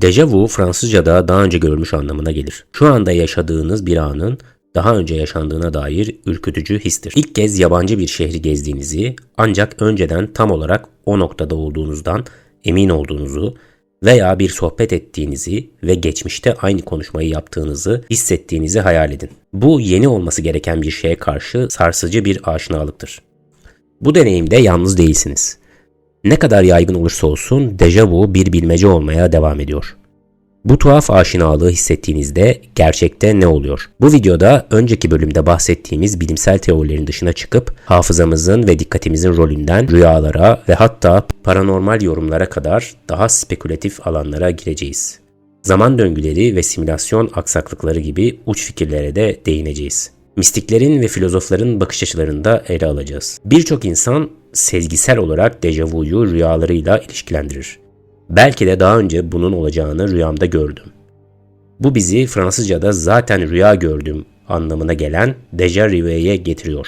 Dejavu Fransızca'da daha önce görülmüş anlamına gelir. Şu anda yaşadığınız bir anın daha önce yaşandığına dair ürkütücü histir. İlk kez yabancı bir şehri gezdiğinizi ancak önceden tam olarak o noktada olduğunuzdan emin olduğunuzu veya bir sohbet ettiğinizi ve geçmişte aynı konuşmayı yaptığınızı hissettiğinizi hayal edin. Bu yeni olması gereken bir şeye karşı sarsıcı bir aşinalıktır. Bu deneyimde yalnız değilsiniz. Ne kadar yaygın olursa olsun dejavu bir bilmece olmaya devam ediyor. Bu tuhaf aşinalığı hissettiğinizde gerçekte ne oluyor? Bu videoda önceki bölümde bahsettiğimiz bilimsel teorilerin dışına çıkıp hafızamızın ve dikkatimizin rolünden rüyalara ve hatta paranormal yorumlara kadar daha spekülatif alanlara gireceğiz. Zaman döngüleri ve simülasyon aksaklıkları gibi uç fikirlere de değineceğiz. Mistiklerin ve filozofların bakış açılarını da ele alacağız. Birçok insan sezgisel olarak dejavuyu rüyalarıyla ilişkilendirir. Belki de daha önce bunun olacağını rüyamda gördüm. Bu bizi Fransızca'da zaten rüya gördüm anlamına gelen déjà vu'ya getiriyor.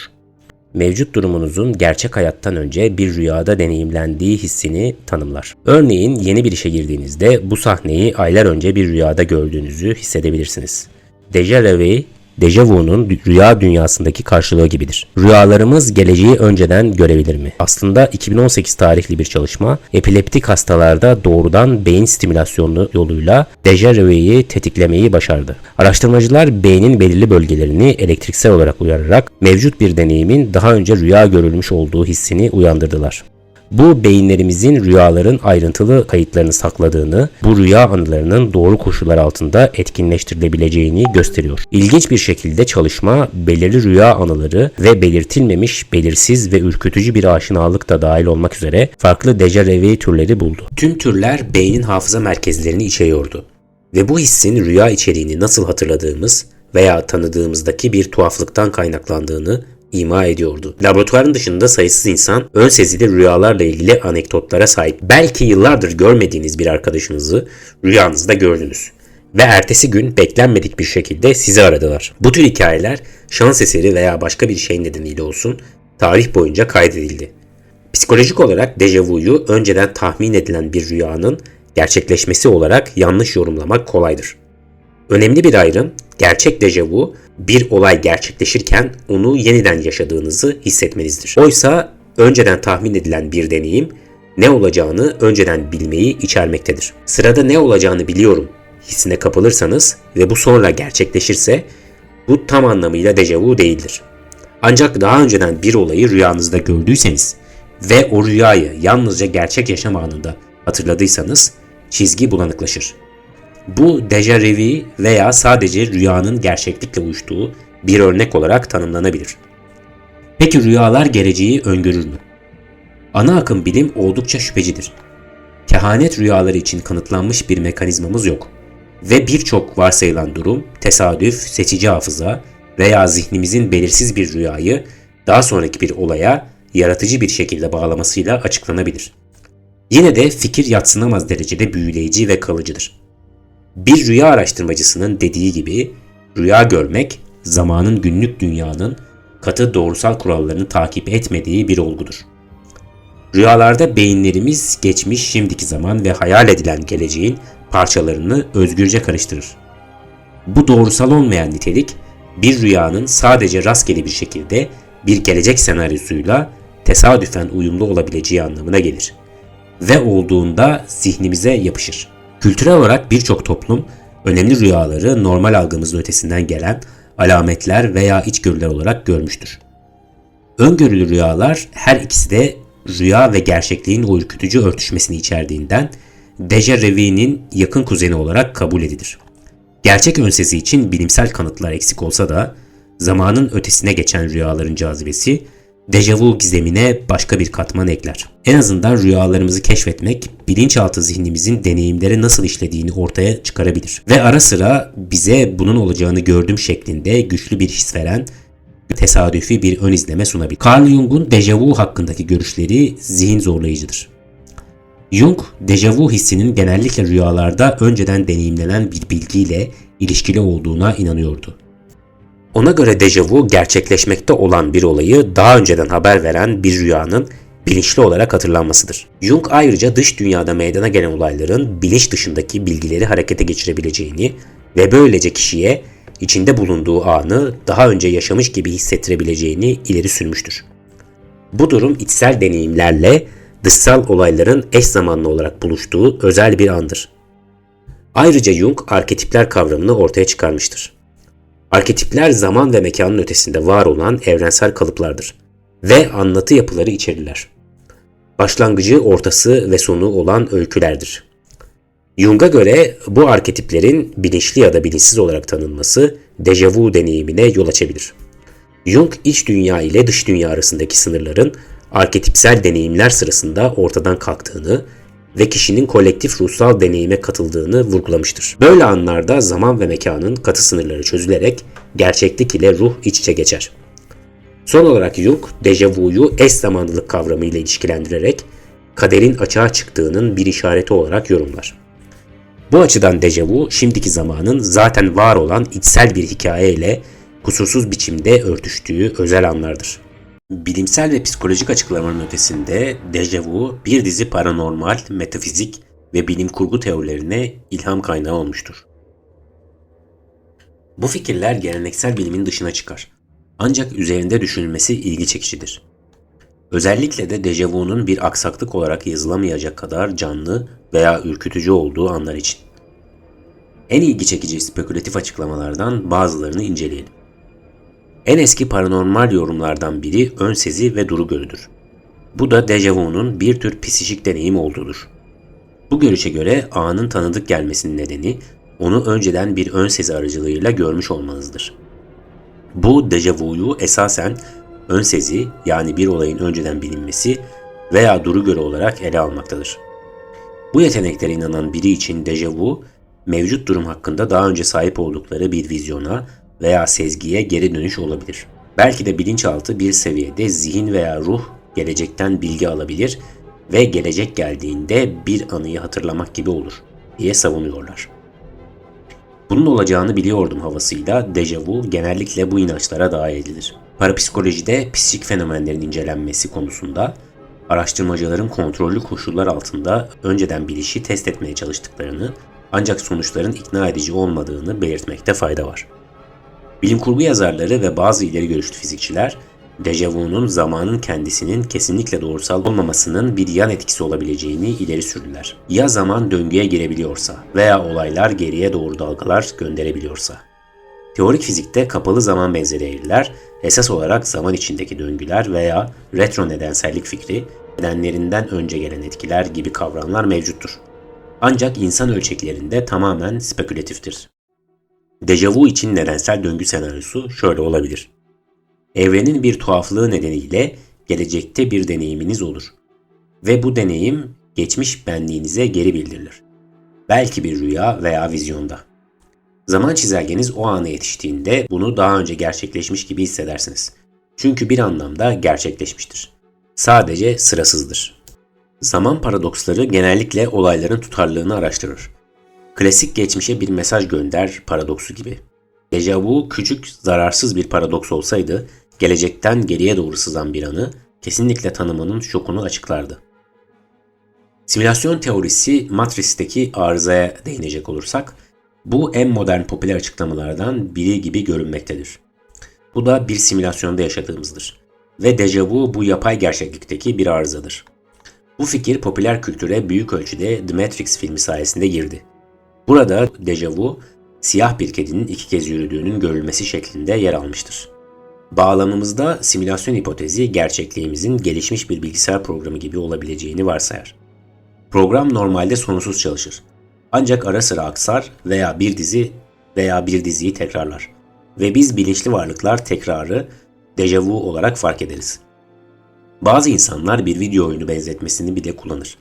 Mevcut durumunuzun gerçek hayattan önce bir rüyada deneyimlendiği hissini tanımlar. Örneğin yeni bir işe girdiğinizde bu sahneyi aylar önce bir rüyada gördüğünüzü hissedebilirsiniz. Déjà vu, dejavu'nun rüya dünyasındaki karşılığı gibidir. Rüyalarımız geleceği önceden görebilir mi? Aslında 2018 tarihli bir çalışma, epileptik hastalarda doğrudan beyin stimülasyonu yoluyla déjà vu'yu tetiklemeyi başardı. Araştırmacılar beynin belirli bölgelerini elektriksel olarak uyararak mevcut bir deneyimin daha önce rüya görülmüş olduğu hissini uyandırdılar. Bu beyinlerimizin rüyaların ayrıntılı kayıtlarını sakladığını, bu rüya anılarının doğru koşullar altında etkinleştirilebileceğini gösteriyor. İlginç bir şekilde çalışma belirli rüya anıları ve belirtilmemiş, belirsiz ve ürkütücü bir aşinalık da dahil olmak üzere farklı déjà vu türleri buldu. Tüm türler beynin hafıza merkezlerini içeriyordu ve bu hissin rüya içeriğini nasıl hatırladığımız veya tanıdığımızdaki bir tuhaflıktan kaynaklandığını ima ediyordu. Laboratuvarın dışında sayısız insan ön sezili rüyalarla ilgili anekdotlara sahip. Belki yıllardır görmediğiniz bir arkadaşınızı rüyanızda gördünüz ve ertesi gün beklenmedik bir şekilde sizi aradılar. Bu tür hikayeler şans eseri veya başka bir şey nedeniyle olsun tarih boyunca kaydedildi. Psikolojik olarak dejavuyu önceden tahmin edilen bir rüyanın gerçekleşmesi olarak yanlış yorumlamak kolaydır. Önemli bir ayrım, gerçek dejavu bir olay gerçekleşirken onu yeniden yaşadığınızı hissetmenizdir. Oysa önceden tahmin edilen bir deneyim ne olacağını önceden bilmeyi içermektedir. Sırada ne olacağını biliyorum hissine kapılırsanız ve bu sonra gerçekleşirse bu tam anlamıyla dejavu değildir. Ancak daha önceden bir olayı rüyanızda gördüyseniz ve o rüyayı yalnızca gerçek yaşam anında hatırladıysanız çizgi bulanıklaşır. Bu déjà vu veya sadece rüyanın gerçeklikle uyuştuğu bir örnek olarak tanımlanabilir. Peki rüyalar geleceği öngörür mü? Ana akım bilim oldukça şüphecidir. Kehanet rüyaları için kanıtlanmış bir mekanizmamız yok ve birçok varsayılan durum, tesadüf, seçici hafıza veya zihnimizin belirsiz bir rüyayı daha sonraki bir olaya yaratıcı bir şekilde bağlamasıyla açıklanabilir. Yine de fikir yadsınamaz derecede büyüleyici ve kalıcıdır. Bir rüya araştırmacısının dediği gibi rüya görmek zamanın günlük dünyanın katı doğrusal kurallarını takip etmediği bir olgudur. Rüyalarda beyinlerimiz geçmiş, şimdiki zaman ve hayal edilen geleceğin parçalarını özgürce karıştırır. Bu doğrusal olmayan nitelik bir rüyanın sadece rastgele bir şekilde bir gelecek senaryosuyla tesadüfen uyumlu olabileceği anlamına gelir ve olduğunda zihnimize yapışır. Kültürel olarak birçok toplum önemli rüyaları normal algımızın ötesinden gelen alametler veya içgörüler olarak görmüştür. Öngörülü rüyalar her ikisi de rüya ve gerçekliğin o ürkütücü örtüşmesini içerdiğinden déjà vu'nun yakın kuzeni olarak kabul edilir. Gerçek önsezi için bilimsel kanıtlar eksik olsa da zamanın ötesine geçen rüyaların cazibesi déjà vu gizemine başka bir katman ekler. En azından rüyalarımızı keşfetmek, bilinçaltı zihnimizin deneyimleri nasıl işlediğini ortaya çıkarabilir. Ve ara sıra bize bunun olacağını gördüm şeklinde güçlü bir his veren tesadüfi bir ön izleme sunabilir. Carl Jung'un déjà vu hakkındaki görüşleri zihin zorlayıcıdır. Jung, déjà vu hissinin genellikle rüyalarda önceden deneyimlenen bir bilgiyle ilişkili olduğuna inanıyordu. Ona göre déjà vu gerçekleşmekte olan bir olayı daha önceden haber veren bir rüyanın bilinçli olarak hatırlanmasıdır. Jung ayrıca dış dünyada meydana gelen olayların bilinç dışındaki bilgileri harekete geçirebileceğini ve böylece kişiye içinde bulunduğu anı daha önce yaşamış gibi hissettirebileceğini ileri sürmüştür. Bu durum içsel deneyimlerle dışsal olayların eş zamanlı olarak buluştuğu özel bir andır. Ayrıca Jung arketipler kavramını ortaya çıkarmıştır. Arketipler zaman ve mekanın ötesinde var olan evrensel kalıplardır ve anlatı yapıları içerirler. Başlangıcı, ortası ve sonu olan öykülerdir. Jung'a göre bu arketiplerin bilinçli ya da bilinçsiz olarak tanınması dejavu deneyimine yol açabilir. Jung iç dünya ile dış dünya arasındaki sınırların arketipsel deneyimler sırasında ortadan kalktığını ve kişinin kolektif ruhsal deneyime katıldığını vurgulamıştır. Böyle anlarda zaman ve mekanın katı sınırları çözülerek gerçeklik ile ruh iç içe geçer. Son olarak Jung, dejavuyu eş zamanlılık kavramıyla ilişkilendirerek kaderin açığa çıktığının bir işareti olarak yorumlar. Bu açıdan dejavu, şimdiki zamanın zaten var olan içsel bir hikaye ile kusursuz biçimde örtüştüğü özel anlardır. Bilimsel ve psikolojik açıklamaların ötesinde dejavu bir dizi paranormal, metafizik ve bilim kurgu teorilerine ilham kaynağı olmuştur. Bu fikirler geleneksel bilimin dışına çıkar. Ancak üzerinde düşünülmesi ilgi çekicidir. Özellikle de dejavunun bir aksaklık olarak yazılamayacak kadar canlı veya ürkütücü olduğu anlar için. En ilgi çekici spekülatif açıklamalardan bazılarını inceleyelim. En eski paranormal yorumlardan biri ön sezi ve duru görüdür. Bu da dejavunun bir tür psikik deneyim olduğudur. Bu görüşe göre anın tanıdık gelmesinin nedeni onu önceden bir ön sezi aracılığıyla görmüş olmanızdır. Bu dejavuyu esasen ön sezi, yani bir olayın önceden bilinmesi veya duru görü olarak ele almaktadır. Bu yeteneklere inanan biri için dejavu, mevcut durum hakkında daha önce sahip oldukları bir vizyona veya sezgiye geri dönüş olabilir. Belki de bilinçaltı bir seviyede zihin veya ruh gelecekten bilgi alabilir ve gelecek geldiğinde bir anıyı hatırlamak gibi olur diye savunuyorlar. Bunun olacağını biliyordum havasıyla dejavu genellikle bu inançlara dahil edilir. Parapsikolojide psikik fenomenlerin incelenmesi konusunda araştırmacıların kontrollü koşullar altında önceden bilişi test etmeye çalıştıklarını, ancak sonuçların ikna edici olmadığını belirtmekte fayda var. Bilim kurgu yazarları ve bazı ileri görüşlü fizikçiler, dejavunun zamanın kendisinin kesinlikle doğrusal olmamasının bir yan etkisi olabileceğini ileri sürdüler. Ya zaman döngüye girebiliyorsa veya olaylar geriye doğru dalgalar gönderebiliyorsa. Teorik fizikte kapalı zaman benzeri eğriler, esas olarak zaman içindeki döngüler veya retro nedensellik fikri, nedenlerinden önce gelen etkiler gibi kavramlar mevcuttur. Ancak insan ölçeklerinde tamamen spekülatiftir. Dejavu için nedensel döngü senaryosu şöyle olabilir. Evrenin bir tuhaflığı nedeniyle gelecekte bir deneyiminiz olur ve bu deneyim geçmiş benliğinize geri bildirilir. Belki bir rüya veya vizyonda. Zaman çizelgeniz o ana yetiştiğinde bunu daha önce gerçekleşmiş gibi hissedersiniz. Çünkü bir anlamda gerçekleşmiştir. Sadece sırasızdır. Zaman paradoksları genellikle olayların tutarlılığını araştırır. Klasik geçmişe bir mesaj gönder paradoksu gibi. Dejavu küçük, zararsız bir paradoks olsaydı, gelecekten geriye doğru sızan bir anı kesinlikle tanımanın şokunu açıklardı. Simülasyon teorisi Matrix'teki arızaya değinecek olursak, bu en modern popüler açıklamalardan biri gibi görünmektedir. Bu da bir simülasyonda yaşadığımızdır ve dejavu bu yapay gerçeklikteki bir arızadır. Bu fikir popüler kültüre büyük ölçüde The Matrix filmi sayesinde girdi. Burada dejavu, siyah bir kedinin 2 kez yürüdüğünün görülmesi şeklinde yer almıştır. Bağlamımızda simülasyon hipotezi gerçekliğimizin gelişmiş bir bilgisayar programı gibi olabileceğini varsayar. Program normalde sonsuz çalışır. Ancak ara sıra aksar veya bir diziyi tekrarlar. Ve biz bilinçli varlıklar tekrarı dejavu olarak fark ederiz. Bazı insanlar bir video oyunu benzetmesini bile kullanır.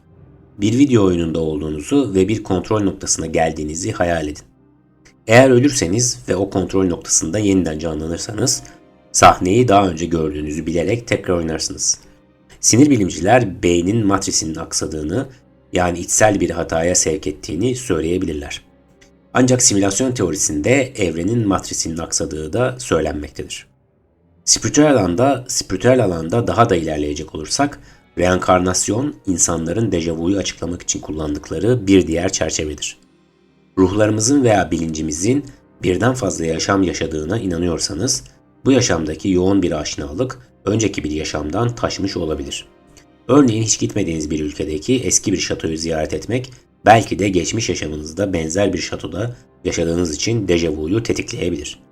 Bir video oyununda olduğunuzu ve bir kontrol noktasına geldiğinizi hayal edin. Eğer ölürseniz ve o kontrol noktasında yeniden canlanırsanız, sahneyi daha önce gördüğünüzü bilerek tekrar oynarsınız. Sinir bilimciler beynin matrisinin aksadığını, yani içsel bir hataya sevk ettiğini söyleyebilirler. Ancak simülasyon teorisinde evrenin matrisinin aksadığı da söylenmektedir. Spiritüel alanda daha da ilerleyecek olursak, Reenkarnasyon, insanların dejavuyu açıklamak için kullandıkları bir diğer çerçevedir. Ruhlarımızın veya bilincimizin birden fazla yaşam yaşadığına inanıyorsanız, bu yaşamdaki yoğun bir aşinalık önceki bir yaşamdan taşmış olabilir. Örneğin hiç gitmediğiniz bir ülkedeki eski bir şatoyu ziyaret etmek, belki de geçmiş yaşamınızda benzer bir şatoda yaşadığınız için dejavuyu tetikleyebilir.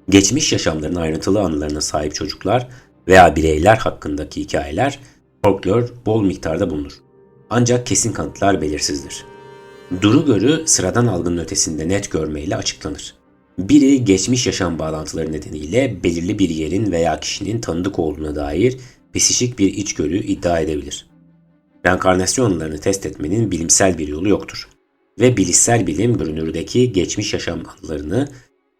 Geçmiş yaşamların ayrıntılı anılarına sahip çocuklar veya bireyler hakkındaki hikayeler, folklor bol miktarda bulunur. Ancak kesin kanıtlar belirsizdir. Duru görü sıradan algının ötesinde net görmeyle açıklanır. Biri geçmiş yaşam bağlantıları nedeniyle belirli bir yerin veya kişinin tanıdık olduğuna dair psikik bir içgörü iddia edebilir. Reenkarnasyon anılarını test etmenin bilimsel bir yolu yoktur. Ve bilişsel bilim görünürdeki geçmiş yaşam anılarını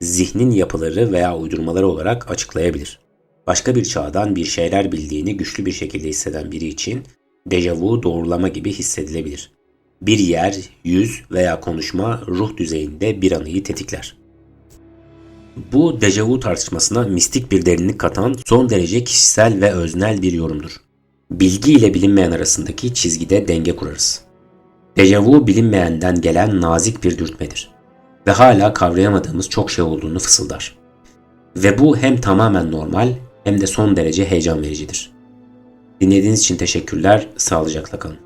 zihnin yapıları veya uydurmaları olarak açıklayabilir. Başka bir çağdan bir şeyler bildiğini güçlü bir şekilde hisseden biri için dejavu doğrulama gibi hissedilebilir. Bir yer, yüz veya konuşma ruh düzeyinde bir anıyı tetikler. Bu dejavu tartışmasına mistik bir derinlik katan son derece kişisel ve öznel bir yorumdur. Bilgi ile bilinmeyen arasındaki çizgide denge kurarız. Dejavu bilinmeyenden gelen nazik bir dürtmedir ve hala kavrayamadığımız çok şey olduğunu fısıldar. Ve bu hem tamamen normal hem de son derece heyecan vericidir. Dinlediğiniz için teşekkürler, sağlıcakla kalın.